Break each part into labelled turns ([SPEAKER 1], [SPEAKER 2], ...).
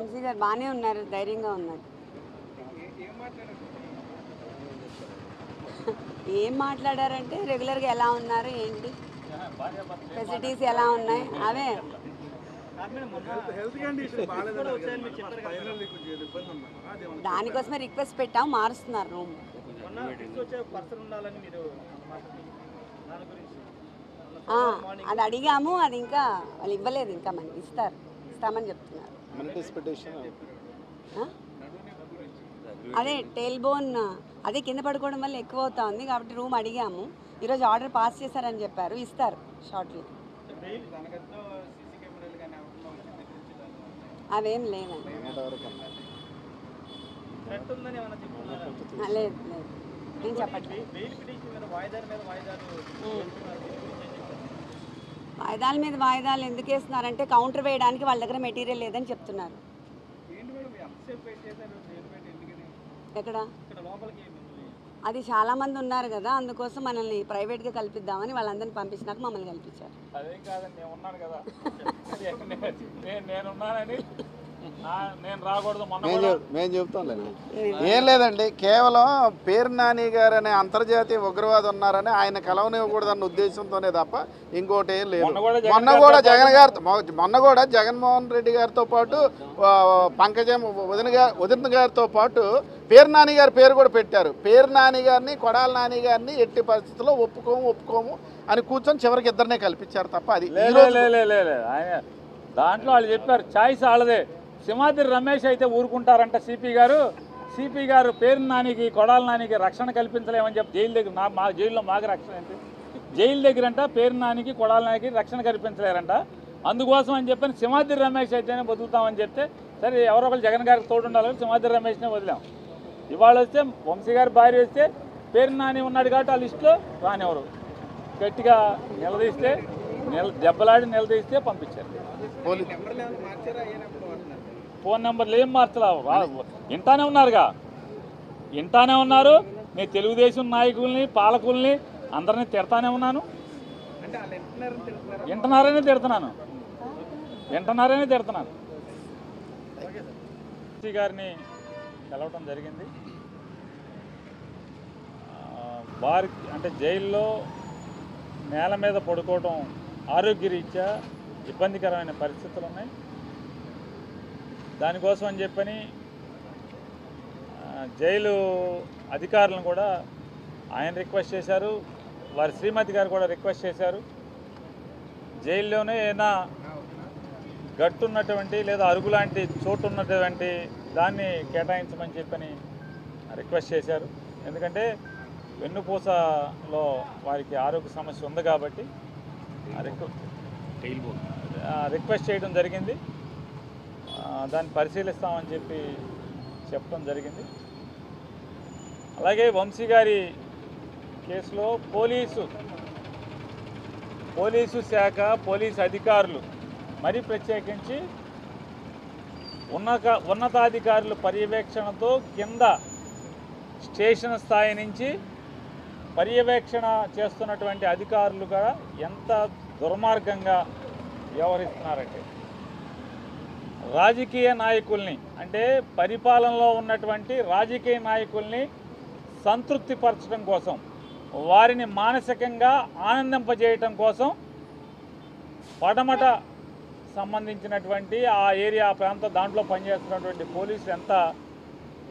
[SPEAKER 1] వంశీ గారు బాగానే ఉన్నారు, ధైర్యంగా ఉన్నారు. ఏం మాట్లాడారంటే రెగ్యులర్గా ఎలా ఉన్నారు, ఏంటి ఫెసిలిటీస్ ఎలా ఉన్నాయి, అవే. దానికోసమే రిక్వెస్ట్ పెట్టాం, మారుస్తున్నారు రూమ్. అది అడిగాము, అది ఇంకా వాళ్ళు ఇవ్వలేదు, ఇంకా మనకి ఇస్తామని చెప్తున్నారు. అదే టేల్ బోన్ అదే కింద పడుకోవడం వల్ల ఎక్కువ అవుతా ఉంది కాబట్టి రూమ్ అడిగాము. ఈరోజు ఆర్డర్ పాస్ చేశారని చెప్పారు, ఇస్తారు షార్ట్లీ. అవేం లేవండి. లేదు లేదు, నేను చెప్పట్లేదు. వాయిదాల మీద వాయిదాలు ఎందుకు వేస్తున్నారంటే కౌంటర్ వేయడానికి వాళ్ళ దగ్గర మెటీరియల్ లేదని చెప్తున్నారు. ఎక్కడ అది చాలా మంది ఉన్నారు కదా, అందుకోసం మనల్ని ప్రైవేట్గా కల్పిద్దామని వాళ్ళందరినీ పంపించినాక మమ్మల్ని కల్పించారు.
[SPEAKER 2] మేము చెప్తాం లేదు, ఏం లేదండి. కేవలం పేరు నాని గారు అనే అంతర్జాతీయ ఉగ్రవాది ఉన్నారని ఆయన కలవనివ్వకూడదన్న ఉద్దేశంతోనే తప్ప ఇంకోటి ఏం లేదు. మొన్న కూడా జగన్మోహన్ రెడ్డి గారితో పాటు పంకజం వదిన గారితో పాటు పేరు నాని గారి పేరు కూడా పెట్టారు. పేరు నాని గారిని, కొడాల నాని గారిని ఎట్టి పరిస్థితుల్లో ఒప్పుకోము అని కూర్చొని చివరికి ఇద్దరినే కల్పించారు తప్ప అది
[SPEAKER 3] దాంట్లో వాళ్ళు చెప్పారు చాయిస్ వాళ్ళదే. సింహాద్రి రమేష్ అయితే ఊరుకుంటారంట సిపి గారు పేరు నానికి, కొడాల నానికి రక్షణ కల్పించలేమని చెప్పి జైలు దగ్గర మా జైల్లో మాకు రక్షణ ఏంటి, జైలు దగ్గర అంట పేరు నానికి, కొడాల నానికి రక్షణ కల్పించలేరంట. అందుకోసం అని చెప్పని సింహాద్రి రమేష్ అయితేనే బతుకుతామని చెప్తే సరే ఎవరో ఒకరు జగన్ గారికి తోడు ఉండాలని సింహాద్రి రమేష్నే వదిలాం. ఇవాళ వస్తే వంశీ గారి భార్య వస్తే పేరు నాని ఉన్నాడు కాబట్టి ఆ లిస్టులో రానివ్వరు. గట్టిగా నిలదీస్తే దెబ్బలాడి నిలదీస్తే పంపించారు. ఫోన్ నెంబర్లు ఏం మార్చలా, ఇంటానే ఉన్నారుగా, ఇంటానే ఉన్నారు. నేను తెలుగుదేశం నాయకుల్ని, పాలకుల్ని అందరినీ తిడతానే ఉన్నాను. వింటున్నారనే తిడుతున్నాను. గారిని కలవటం జరిగింది. వారికి అంటే జైల్లో నేల మీద పడుకోవడం ఆరోగ్యరీత్యా ఇబ్బందికరమైన పరిస్థితులు ఉన్నాయి. దానికోసం అని చెప్పని జైలు అధికారులను కూడా ఆయన రిక్వెస్ట్ చేశారు, వారి శ్రీమతి గారు కూడా రిక్వెస్ట్ చేశారు. జైల్లోనే ఏదైనా గట్టున్నటువంటి లేదా అరుగు లాంటి చోటు ఉన్నటువంటి దాన్ని కేటాయించమని చెప్పని రిక్వెస్ట్ చేశారు. ఎందుకంటే వెన్నుపూసలో వారికి ఆరోగ్య సమస్య ఉంది కాబట్టి రిక్వెస్ట్ చేయడం జరిగింది. దాన్ని పరిశీలిస్తామని చెప్పి చెప్పడం జరిగింది. అలాగే వంశీ గారి కేసులో పోలీసు శాఖ, పోలీసు అధికారులు మరి ప్రత్యేకించి ఉన్నతాధికారుల పర్యవేక్షణతో కింద స్టేషన్ స్థాయి నుంచి పర్యవేక్షణ చేస్తున్నటువంటి అధికారులు కూడా ఎంత దుర్మార్గంగా వ్యవహరిస్తున్నారంటే రాజకీయ నాయకుల్ని, అంటే పరిపాలనలో ఉన్నటువంటి రాజకీయ నాయకుల్ని సంతృప్తిపరచడం కోసం, వారిని మానసికంగా ఆనందింపజేయటం కోసం పడమట సంబంధించినటువంటి ఆ ఏరియా ప్రాంతం దాంట్లో పనిచేస్తున్నటువంటి పోలీసులు ఎంత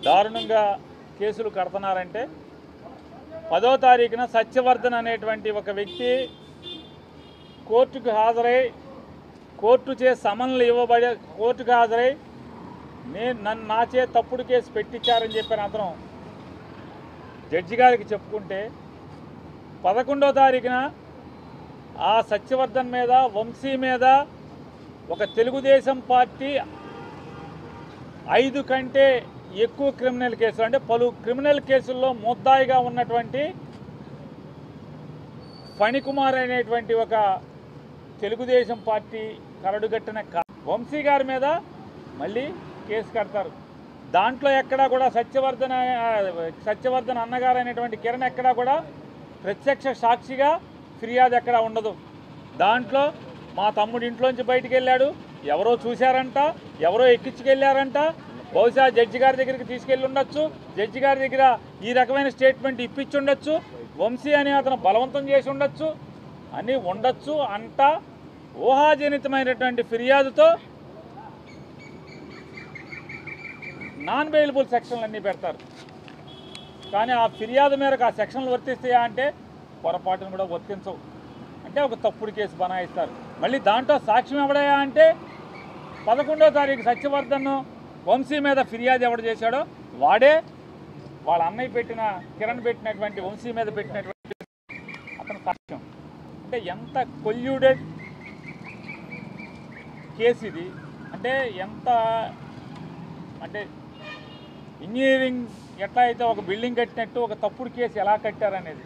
[SPEAKER 3] దారుణంగా కేసులు కడుతున్నారంటే 10వ తారీఖున సత్యవర్ధన్ అనేటువంటి ఒక వ్యక్తి కోర్టుకు హాజరై కోర్టుచే సమన్లు ఇవ్వబడే కోర్టుకు హాజరై నాచే తప్పుడు కేసు పెట్టించారని చెప్పిన అతను జడ్జి గారికి చెప్పుకుంటే 11వ తారీఖున ఆ సత్యవర్ధన్ మీద, వంశీ మీద ఒక తెలుగుదేశం పార్టీ 5 కంటే ఎక్కువ క్రిమినల్ కేసులు, అంటే పలు క్రిమినల్ కేసుల్లో ముద్దాయిగా ఉన్నటువంటి ఫణికుమార్ అనేటువంటి ఒక తెలుగుదేశం పార్టీ కరడుగట్టిన వంశీ గారి మీద మళ్ళీ కేసు కడతారు. దాంట్లో ఎక్కడా కూడా సత్యవర్ధన్ అన్నగారు అనేటువంటి కిరణ్ ఎక్కడా కూడా ప్రత్యక్ష సాక్షిగా ఫిర్యాదు ఎక్కడా ఉండదు. దాంట్లో మా తమ్ముడు ఇంట్లోంచి బయటికి వెళ్ళాడు, ఎవరో చూశారంట, ఎవరో ఎక్కించుకెళ్ళారంట, బహుశా జడ్జి గారి దగ్గరికి తీసుకెళ్ళి ఉండొచ్చు, జడ్జి గారి దగ్గర ఈ రకమైన స్టేట్మెంట్ ఇప్పించి ఉండొచ్చు, వంశీ అని అతను బలవంతం చేసి ఉండొచ్చు అని ఉండొచ్చు అంట ఊహాజనితమైనటువంటి ఫిర్యాదుతో నాన్ బెయిలబుల్ సెక్షన్లు అన్నీ పెడతారు. కానీ ఆ ఫిర్యాదు మేరకు ఆ సెక్షన్లు వర్తిస్తాయా అంటే పొరపాటును కూడా వర్తించవు. అంటే ఒక తప్పుడు కేసు బనాయిస్తారు. మళ్ళీ దాంట్లో సాక్ష్యం ఎవడయా అంటే 11వ తారీఖు సత్యవర్ధన్ వంశీ మీద ఫిర్యాదు ఎవడు చేశాడో వాడే వాళ్ళ అన్నయ్య పెట్టిన కిరణ్ పెట్టినటువంటి వంశీ మీద పెట్టినటువంటి అతను సాక్ష్యం. అంటే ఎంత కొల్యూడెడ్ కేసు ఇది, అంటే ఎంత అంటే ఇంజనీరింగ్ ఎట్లా అయితే ఒక బిల్డింగ్ కట్టినట్టు ఒక తప్పుడు కేసు ఎలా కట్టారనేది.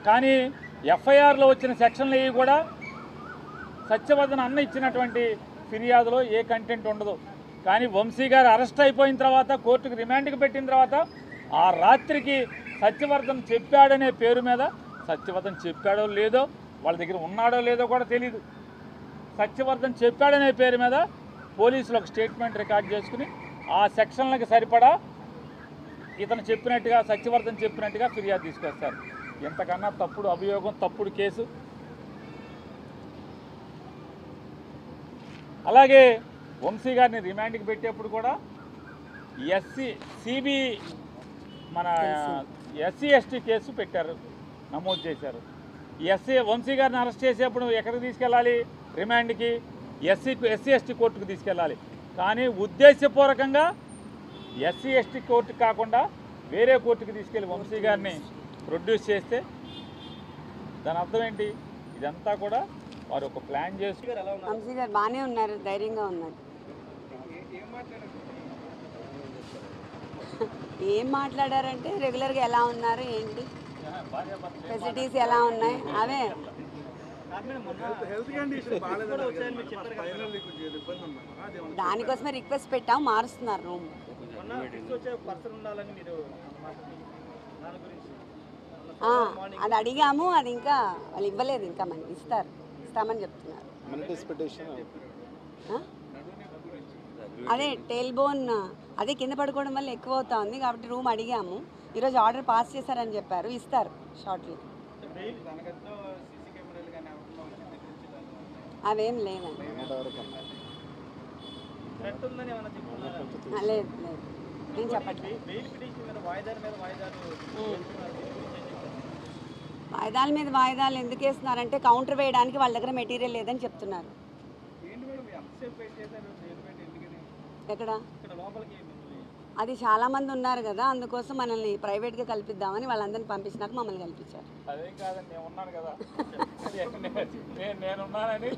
[SPEAKER 3] కానీ ఎఫ్ఐఆర్లో వచ్చిన సెక్షన్లు ఇవి కూడా సత్యవర్ధన్ అన్న ఇచ్చినటువంటి ఫిర్యాదులో ఏ కంటెంట్ ఉండదు. కానీ వంశీ గారు అరెస్ట్ అయిపోయిన తర్వాత కోర్టుకు రిమాండ్కి పెట్టిన తర్వాత ఆ రాత్రికి సత్యవర్ధన్ చెప్పాడనే పేరు మీద, సత్యవర్ధన్ చెప్పాడో లేదో వాళ్ళ దగ్గర ఉన్నాడో లేదో కూడా తెలీదు, సత్యవర్ధన్ చెప్పాడనే పేరు మీద పోలీసులు ఒక స్టేట్మెంట్ రికార్డ్ చేసుకుని ఆ సెక్షన్లకు సరిపడా ఇతను చెప్పినట్టుగా సత్యవర్ధన్ చెప్పినట్టుగా ఫిర్యాదు తీసుకొస్తారు. ఎంతకన్నా తప్పుడు అభియోగం, తప్పుడు కేసు. అలాగే వంశీ గారిని రిమాండ్కి పెట్టేప్పుడు కూడా మన ఎస్సీ ఎస్టీ కేసు పెట్టారు, నమోదు చేశారు. వంశీ గారిని అరెస్ట్ చేసేప్పుడు ఎక్కడికి తీసుకెళ్ళాలి? రిమాండ్కి ఎస్సీ ఎస్టీ కోర్టుకు తీసుకెళ్ళాలి. కానీ ఉద్దేశపూర్వకంగా ఎస్సీ ఎస్టీ కోర్టుకు కాకుండా వేరే కోర్టుకు తీసుకెళ్ళి వంశీ గారిని ప్రొడ్యూస్ చేస్తే దాని అర్థం ఏంటి? ఇదంతా కూడా వారు ఒక ప్లాన్ చేసి.
[SPEAKER 1] వంశీ గారు బాగానే ఉన్నారు, ధైర్యంగా ఉన్నారు. ఏం మాట్లాడారంటే రెగ్యులర్గా ఎలా ఉన్నారు, ఏంటి ఫెసిలిటీస్ ఎలా ఉన్నాయి అవే. దానికోసమే రిక్వెస్ట్ పెట్టాం, మారుస్తున్నారు రూమ్. అది అడిగాము, అది ఇంకా వాళ్ళు ఇవ్వలేదు, ఇంకా మనకి ఇస్తామని చెప్తున్నారు. అదే టేల్ బోన్ అదే కింద పడుకోవడం వల్ల ఎక్కువ అవుతా ఉంది కాబట్టి రూమ్ అడిగాము. ఈరోజు ఆర్డర్ పాస్ చేశారని చెప్పారు, ఇస్తారు షార్ట్లీ. అవేం లేదండి, లేదు లేదు నేను చెప్పట్లేదు. వాయిదాల మీద వాయిదాలు ఎందుకు వేస్తున్నారంటే కౌంటర్ వేయడానికి వాళ్ళ దగ్గర మెటీరియల్ లేదని చెప్తున్నారు. ఎక్కడ? అది చాలామంది ఉన్నారు కదా, అందుకోసం మనల్ని ప్రైవేట్గా కల్పిద్దామని వాళ్ళందరినీ పంపించినాక మమ్మల్ని కల్పించారు.
[SPEAKER 3] అదేం కాదండి, నేను ఉన్నాను కదా, నేనున్నానని